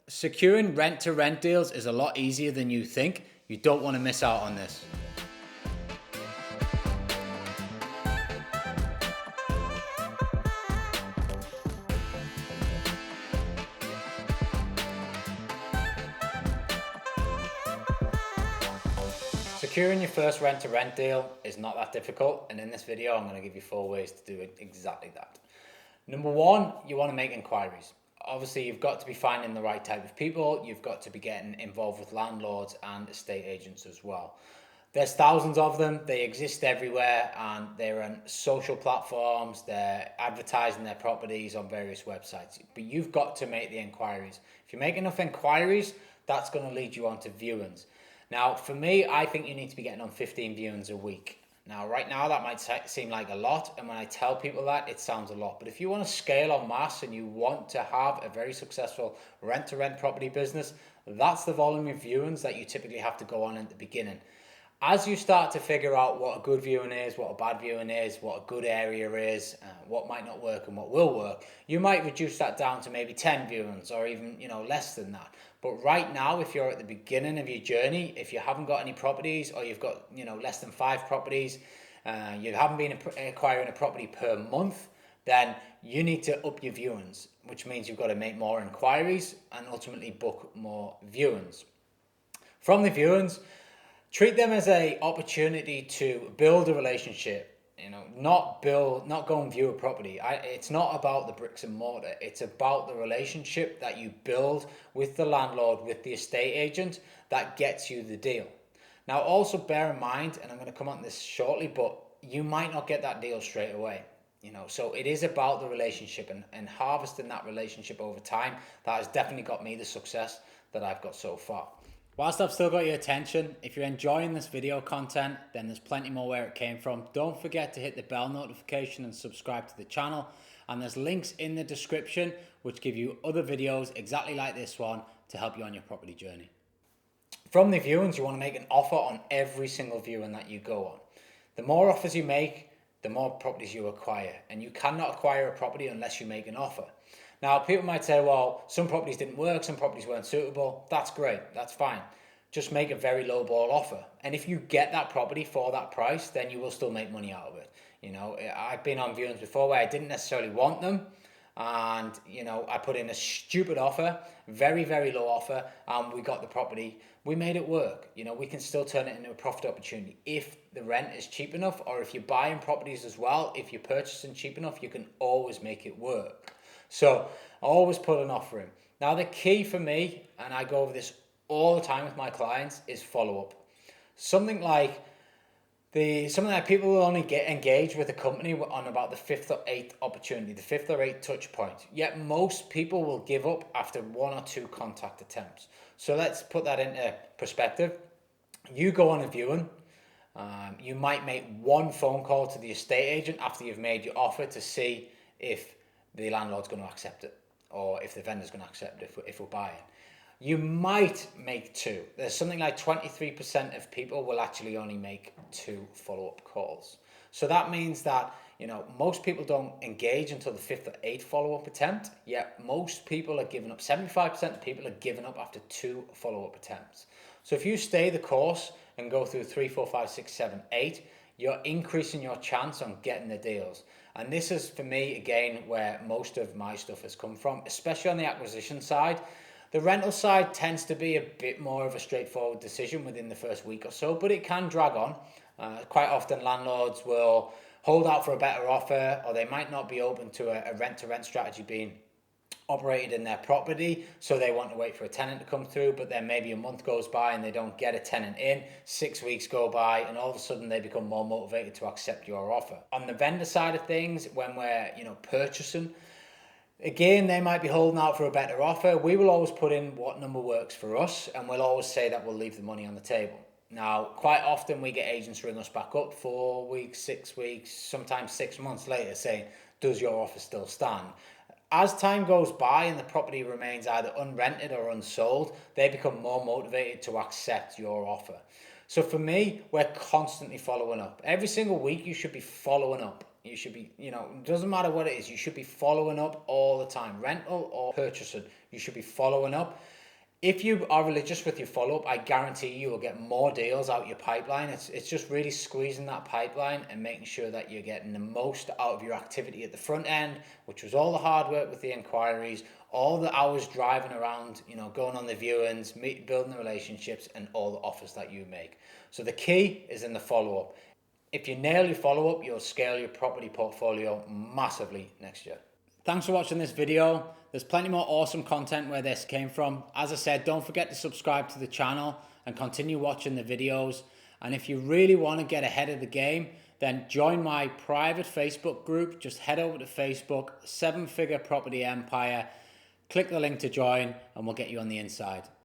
Securing rent-to-rent deals is a lot easier than you think. You don't want to miss out on this. Securing your first rent-to-rent deal is not that difficult, and in this video I'm going to give you 4 ways to do it exactly that. Number one, you want to make inquiries. Obviously, you've got to be finding the right type of people. You've got to be getting involved with landlords and estate agents as well. There's thousands of them. They exist everywhere, and they're on social platforms. They're advertising their properties on various websites. But you've got to make the inquiries. If you make enough inquiries, that's going to lead you on to viewings. Now, for me, I think you need to be getting on 15 viewings a week. Now, right now, that might seem like a lot, and when I tell people that, it sounds a lot. But if you want to scale en masse and you want to have a very successful rent-to-rent property business, that's the volume of viewings that you typically have to go on at the beginning. As you start to figure out what a good viewing is, what a bad viewing is, what a good area is, what might not work and what will work, you might reduce that down to maybe 10 viewings or even less than that. But right now, if you're at the beginning of your journey, if you haven't got any properties or you've got less than 5 properties, you haven't been acquiring a property per month, then you need to up your viewings, which means you've got to make more inquiries and ultimately book more viewings. From the viewings, treat them as an opportunity to build a relationship. Not go and view a property. It's not about the bricks and mortar. It's about the relationship that you build with the landlord, with the estate agent, that gets you the deal. Now, also bear in mind, and I'm going to come on this shortly, but you might not get that deal straight away. So it is about the relationship and harvesting that relationship over time. That has definitely got me the success that I've got so far. Whilst I've still got your attention, if you're enjoying this video content, then there's plenty more where it came from. Don't forget to hit the bell notification and subscribe to the channel. And there's links in the description which give you other videos exactly like this one to help you on your property journey. From the viewings, you want to make an offer on every single viewing that you go on. The more offers you make, the more properties you acquire. And you cannot acquire a property unless you make an offer. Now, people might say, well, some properties didn't work, some properties weren't suitable. That's great, that's fine. Just make a very low ball offer. And if you get that property for that price, then you will still make money out of it. I've been on viewings before where I didn't necessarily want them. And, I put in a stupid offer, very, very low offer, and we got the property. We made it work. We can still turn it into a profit opportunity if the rent is cheap enough, or if you're buying properties as well, if you're purchasing cheap enough, you can always make it work. So I always put an offer in. Now, the key for me, and I go over this all the time with my clients, is follow-up. Something like people will only get engaged with a company on about the 5th or 8th opportunity, the 5th or 8th touch point. Yet most people will give up after 1 or 2 contact attempts. So let's put that into perspective. You go on a viewing. You might make 1 phone call to the estate agent after you've made your offer to see if the landlord's going to accept it, or if the vendor's going to accept it if we're buying. You might make 2. There's something like 23% of people will actually only make 2 follow-up calls. So that means that, most people don't engage until the 5th or 8th follow-up attempt, yet most people are giving up. 75% of people are giving up after 2 follow-up attempts. So if you stay the course and go through 3, 4, 5, 6, 7, 8, you're increasing your chance on getting the deals. And this is, for me, again, where most of my stuff has come from, especially on the acquisition side. The rental side tends to be a bit more of a straightforward decision within the first week or so, but it can drag on. Quite often landlords will hold out for a better offer, or they might not be open to a rent-to-rent strategy being operated in their property, so they want to wait for a tenant to come through, but then maybe a month goes by and they don't get a tenant in, 6 weeks go by, and all of a sudden they become more motivated to accept your offer. On the vendor side of things, when we're purchasing, again, they might be holding out for a better offer. We will always put in what number works for us, and we'll always say that we'll leave the money on the table. Now, quite often we get agents ring us back up 4 weeks, 6 weeks, sometimes 6 months later saying, does your offer still stand? As time goes by and the property remains either unrented or unsold, they become more motivated to accept your offer. So for me, we're constantly following up. Every single week, you should be following up. You should be, it doesn't matter what it is, you should be following up all the time. Rental or purchasing, you should be following up. If you are religious with your follow-up, I guarantee you will get more deals out your pipeline. It's just really squeezing that pipeline and making sure that you're getting the most out of your activity at the front end, which was all the hard work with the inquiries, all the hours driving around, going on the viewings, building the relationships, and all the offers that you make. So the key is in the follow-up. If you nail your follow-up, you'll scale your property portfolio massively next year. Thanks for watching this video. There's plenty more awesome content where this came from. As I said, don't forget to subscribe to the channel and continue watching the videos. And if you really want to get ahead of the game, then join my private Facebook group. Just head over to Facebook, 7-Figure Property Empire. Click the link to join and we'll get you on the inside.